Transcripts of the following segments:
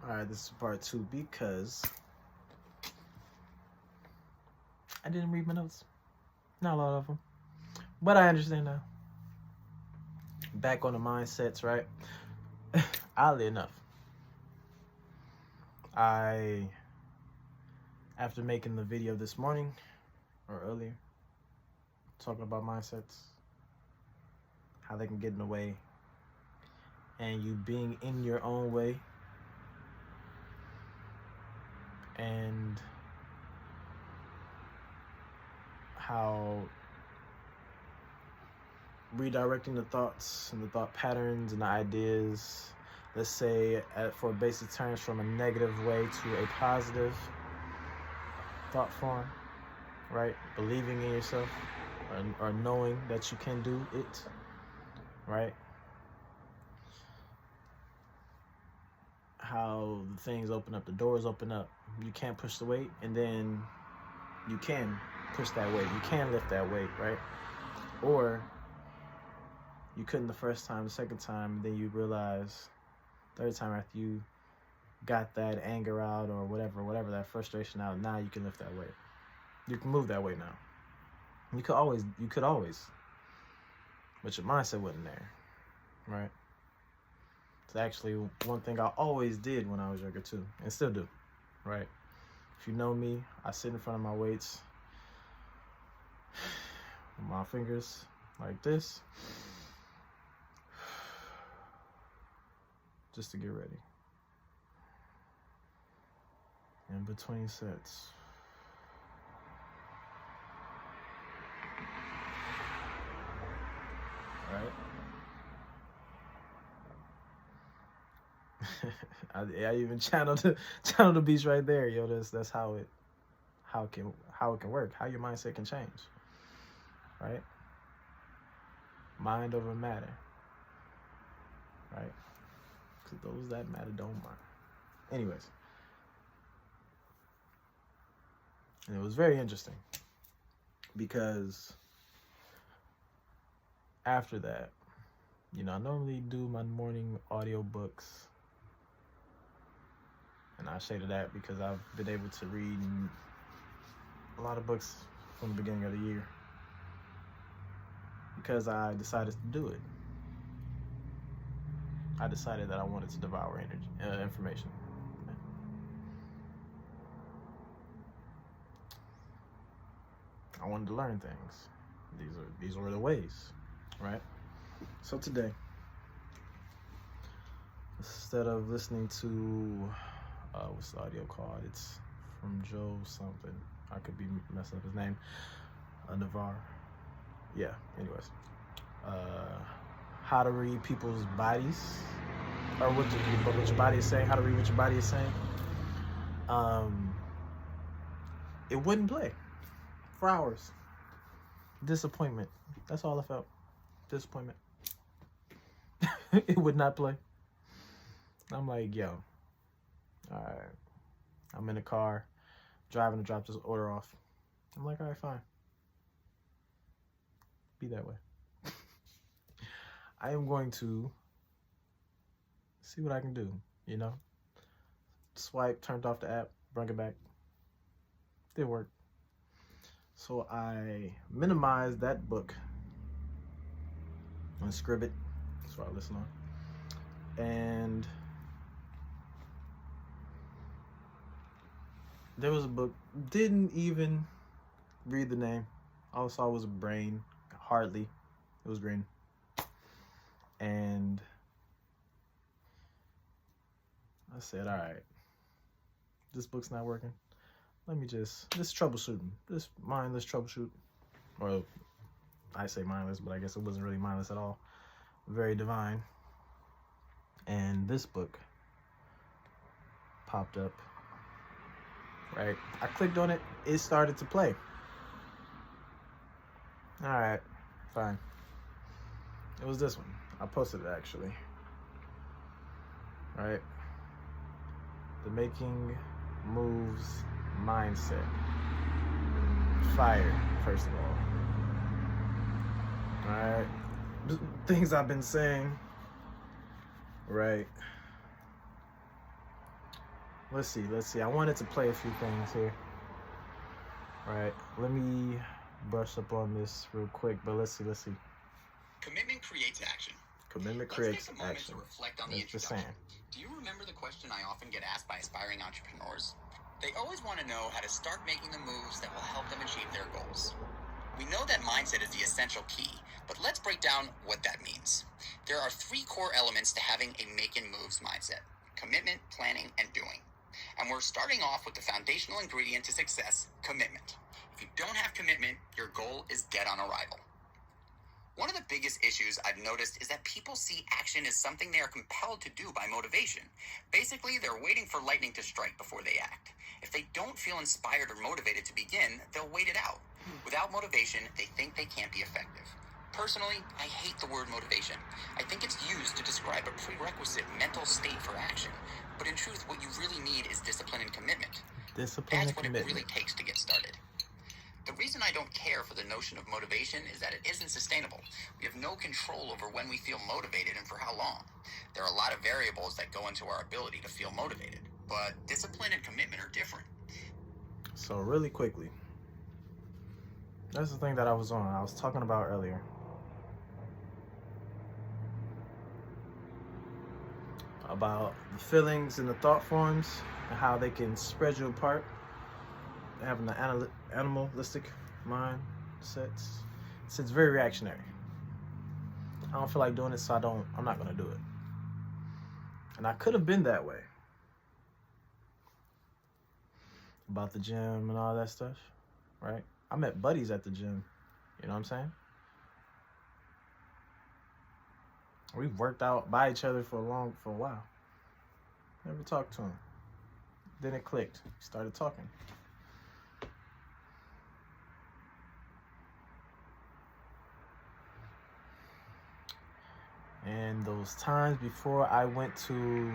Alright, this is part 2 because I didn't read my notes. Not a lot of them. But I understand now. Back on the mindsets, right? Oddly enough, after making the video this morning or earlier, talking about mindsets, how they can get in the way, and you being in your own way, and how redirecting the thoughts and the thought patterns and the ideas, let's say for basic terms, from a negative way to a positive thought form, right? Believing in yourself or knowing that you can do it, right? How the things open up, the doors open up. You can't push the weight, and then you can push that weight. You can lift that weight, right? Or you couldn't the first time, the second time, then you realize third time after you got that anger out or whatever, that frustration out, now you can lift that weight. You can move that weight now. You could always, but your mindset wasn't there, right? It's actually one thing I always did when I was younger too, and still do, right? If you know me, I sit in front of my weights with my fingers like this, just to get ready. In between sets. Right? I even channeled the beats right there, yo. That's how it can work, how your mindset can change, right? Mind over matter, right? Because those that matter don't mind. Anyways, and it was very interesting because after that, I normally do my morning audio books. And I say to that because I've been able to read a lot of books from the beginning of the year because I decided to do it. I decided that I wanted to devour information. I wanted to learn things. These were the ways, right? So today, instead of listening to what's the audio called? It's from Joe something. I could be messing up his name. Navarre. Yeah. Anyways, how to read people's bodies, or what your body is saying. How to read what your body is saying. It wouldn't play for hours. Disappointment. That's all I felt. Disappointment. It would not play. I'm like, yo. All right. I'm in the car, driving to drop this order off. I'm like, all right, fine. Be that way. I am going to see what I can do, Swipe, turned off the app, brought it back. Didn't work. So I minimized that book on Scribd. That's what I listen on. And there was a book, didn't even read the name. All I saw was a brain, hardly. It was green. And I said, all right, this book's not working. Let me just troubleshooting. This mindless troubleshoot. Or I say mindless, but I guess it wasn't really mindless at all. Very divine. And this book popped up. Right? I clicked on it. It started to play. All right. Fine. It was this one. I posted it actually. Right? The Making Moves Mindset. Fire, first of all. Alright. Things I've been saying. Right. let's see. I wanted to play a few things here. All right, let me brush up on this real quick, but let's see. Commitment creates action. Commitment Let's creates take a moment action. to reflect on the That's the introduction. saying. Do you remember the question I often get asked by aspiring entrepreneurs? They always want to know how to start making the moves that will help them achieve their goals. We know that mindset is the essential key, but let's break down what that means. There are 3 core elements to having a making moves mindset: commitment, planning, and doing. And we're starting off with the foundational ingredient to success, commitment. If you don't have commitment, your goal is dead on arrival. One of the biggest issues I've noticed is that people see action as something they are compelled to do by motivation. Basically, they're waiting for lightning to strike before they act. If they don't feel inspired or motivated to begin, they'll wait it out. Without motivation, they think they can't be effective. Personally, I hate the word motivation. I think it's used to describe a prerequisite mental state for action. But in truth, what you really need is discipline and commitment. Discipline That's and what commitment. it really takes to get started. The reason I don't care for the notion of motivation is that it isn't sustainable. We have no control over when we feel motivated and for how long. There are a lot of variables that go into our ability to feel motivated, but discipline and commitment are different. So really quickly, that's the thing that I was talking about earlier. About the feelings and the thought forms and how they can spread you apart. Having the animalistic mindsets. It's very reactionary. I don't feel like doing it, so I'm not gonna do it. And I could have been that way. About the gym and all that stuff, right? I met buddies at the gym. You know what I'm saying? We've worked out by each other for a while. Never talked to him. Then it clicked. Started talking. And those times before I went to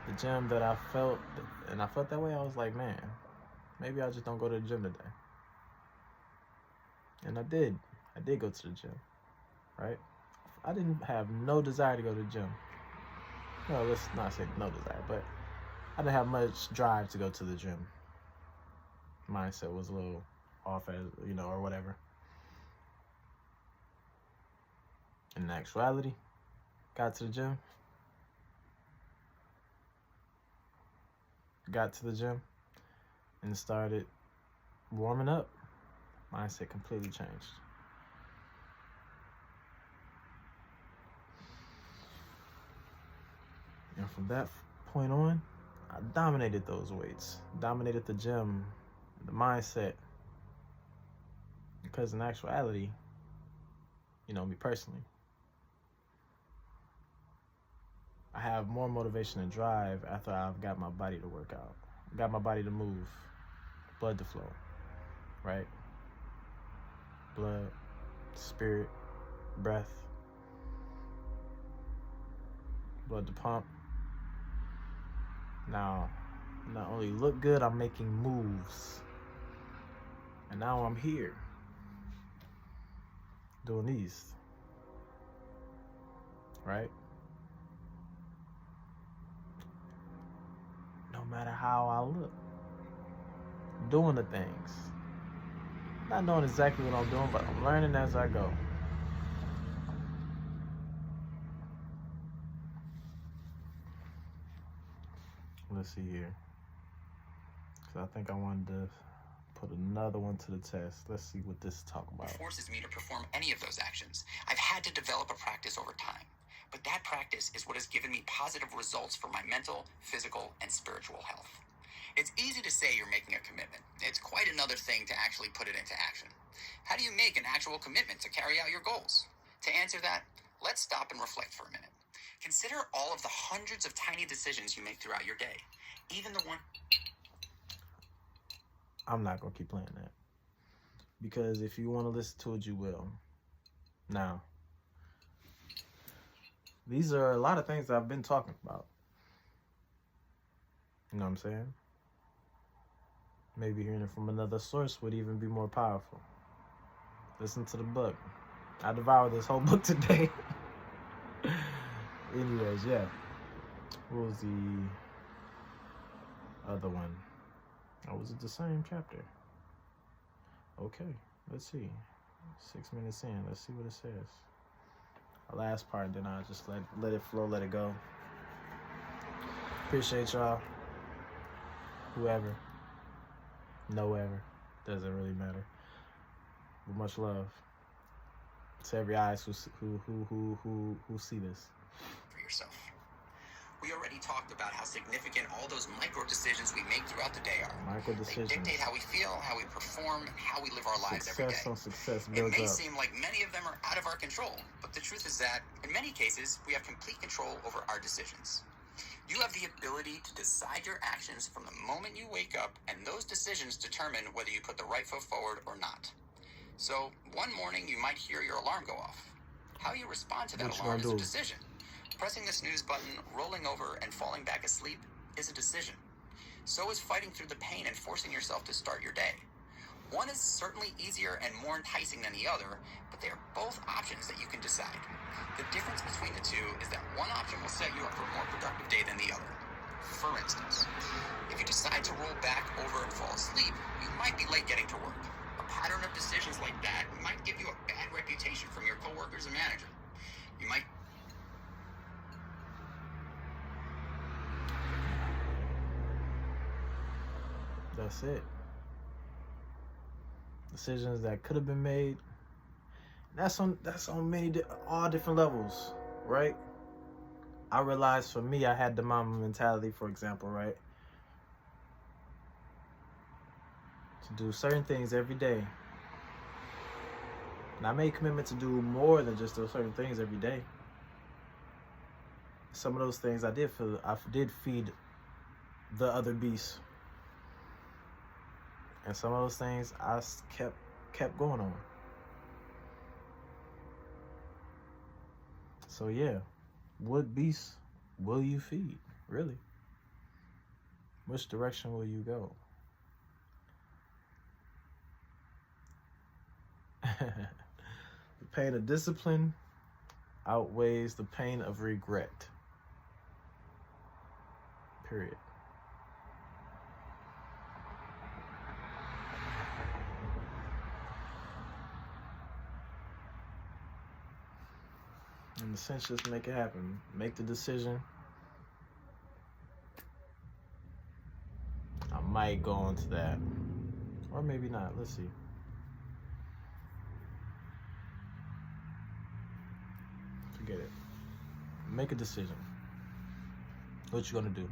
the gym that I felt that way, I was like, man, maybe I just don't go to the gym today. And I did go to the gym, right? I didn't have no desire to go to the gym. No, let's not say no desire, but I didn't have much drive to go to the gym. Mindset was a little off, or whatever. In actuality, got to the gym, and started warming up. Mindset completely changed. And from that point on, I dominated those weights, dominated the gym, the mindset. Because in actuality, me personally, I have more motivation and drive after I've got my body to work out, got my body to move, blood to flow, right? Blood, spirit, breath, blood to pump. Now, not only look good, I'm making moves. And now I'm here doing these, right? No matter how I look, doing the things. Not knowing exactly what I'm doing, but I'm learning as I go. Let's see here. So I think I wanted to put another one to the test. Let's see what this is talking about. What forces me to perform any of those actions? I've had to develop a practice over time. But that practice is what has given me positive results for my mental, physical, and spiritual health. It's easy to say you're making a commitment. It's quite another thing to actually put it into action. How do you make an actual commitment to carry out your goals? To answer that, let's stop and reflect for a minute. Consider all of the hundreds of tiny decisions you make throughout your day. Even the one... I'm not going to keep playing that. Because if you want to listen to it, you will. Now, these are a lot of things that I've been talking about. You know what I'm saying? Maybe hearing it from another source would even be more powerful. Listen to the book. I devoured this whole book today. Anyways, yeah. What was the other one. Oh, was it the same chapter? Okay, let's see. 6 minutes in. Let's see what it says. The last part, then I'll just let it flow, let it go. Appreciate y'all. Whoever. No ever. Doesn't really matter. But much love to every eyes who see this. For yourself. We already talked about how significant all those micro decisions we make throughout the day are. Micro decisions. They dictate how we feel, how we perform, and how we live our lives every day. Success on success It builds may up. seem like many of them are out of our control, but the truth is that, in many cases, we have complete control over our decisions. You have the ability to decide your actions from the moment you wake up, and those decisions determine whether you put the right foot forward or not. So, one morning you might hear your alarm go off. How you respond to that alarm is a decision. Pressing the snooze button, rolling over, and falling back asleep is a decision. So is fighting through the pain and forcing yourself to start your day. One is certainly easier and more enticing than the other, but they are both options that you can decide. The difference between the two is that one option will set you up for a more productive day than the other. For instance, if you decide to roll back over and fall asleep, you might be late getting to work. A pattern of decisions like that might give you a bad reputation from your coworkers and manager. You might That's it. Decisions that could have been made. That's on all different levels, right? I realized for me, I had the mama mentality, for example, right? To do certain things every day. And I made a commitment to do more than just those certain things every day. Some of those things I did feed the other beasts. And some of those things I kept going on. So yeah, what beasts will you feed, really? Which direction will you go? The pain of discipline outweighs the pain of regret. Period. In a sense, just make it happen. Make the decision. I might go into that. Or maybe not. Let's see. Forget it. Make a decision. What you gonna do?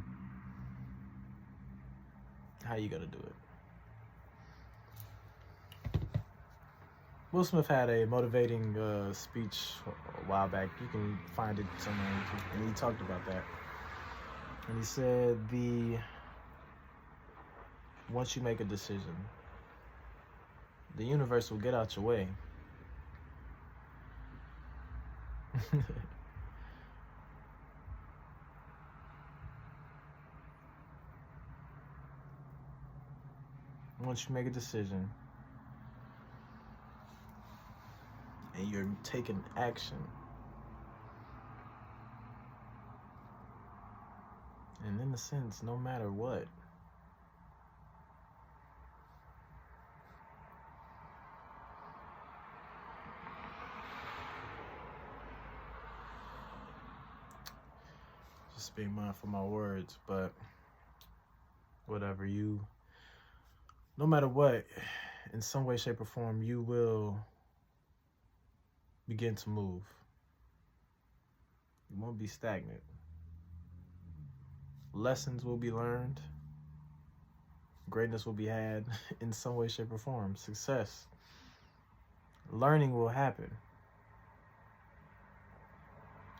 How you gonna do it? Will Smith had a motivating speech a while back. You can find it somewhere, and he talked about that. And he said, once you make a decision, the universe will get out your way. Once you make a decision, and you're taking action, and in a sense, no matter what, just being mindful of my words, but whatever, no matter what, in some way, shape, or form, you will begin to move. You won't be stagnant. Lessons will be learned. Greatness will be had in some way, shape, or form. Success. Learning will happen.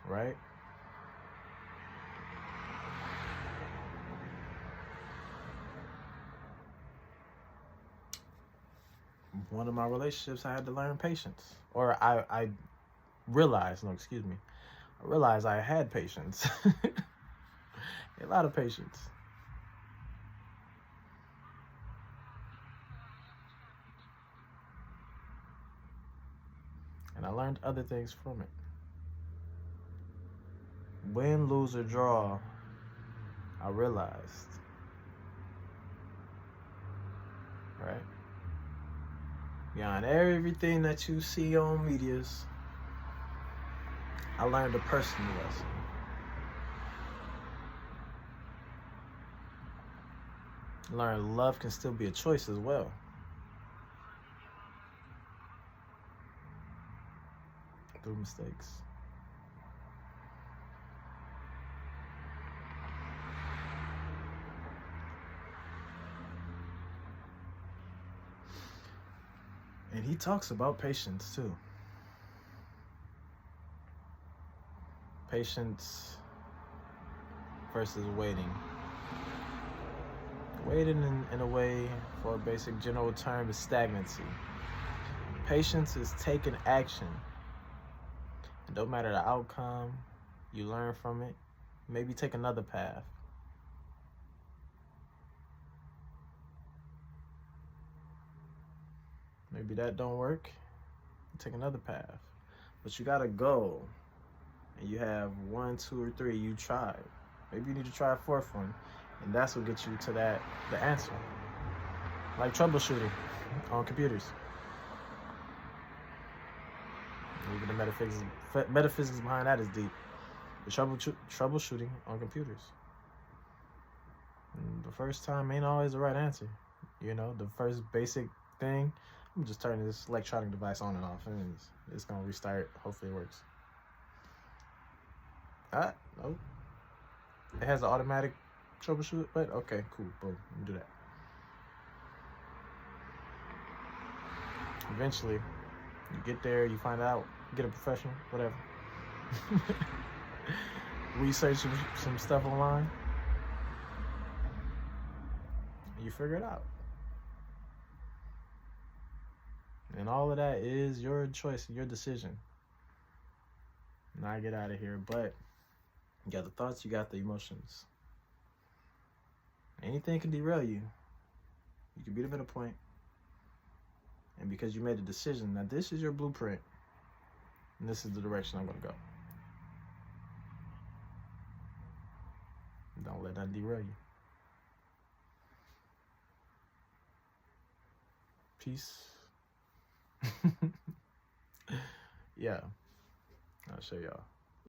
Right? One of my relationships, I had to learn patience. Or I realized I had patience. A lot of patience. And I learned other things from it. Win, lose, or draw, I realized right? Beyond everything that you see on medias, I learned a personal lesson. Learn love can still be a choice as well. Through mistakes. And he talks about patience too. Patience versus waiting. Waiting in a way, for a basic general term, is stagnancy. Patience is taking action. And no matter the outcome, you learn from it. Maybe take another path. Maybe that don't work. Take another path. But you got a goal. And you have 1, 2, or 3 you tried. Maybe you need to try a 4th one. And that's what gets you to the answer. Like troubleshooting on computers. Even the metaphysics behind that is deep. The troubleshooting on computers. And the first time ain't always the right answer. You know, the first basic thing, I'm just turning this electronic device on and off, and it's gonna restart. Hopefully it works. Nope. It has an automatic troubleshoot, but okay, cool, boom, let me do that. Eventually, you get there, you find out, get a professional, whatever. Research some stuff online, and you figure it out. And all of that is your choice and your decision. Now I get out of here, but you got the thoughts, you got the emotions. Anything can derail you. You can beat them at a point. And because you made a decision, now this is your blueprint. And this is the direction I'm going to go. Don't let that derail you. Peace. Yeah. I'll show y'all.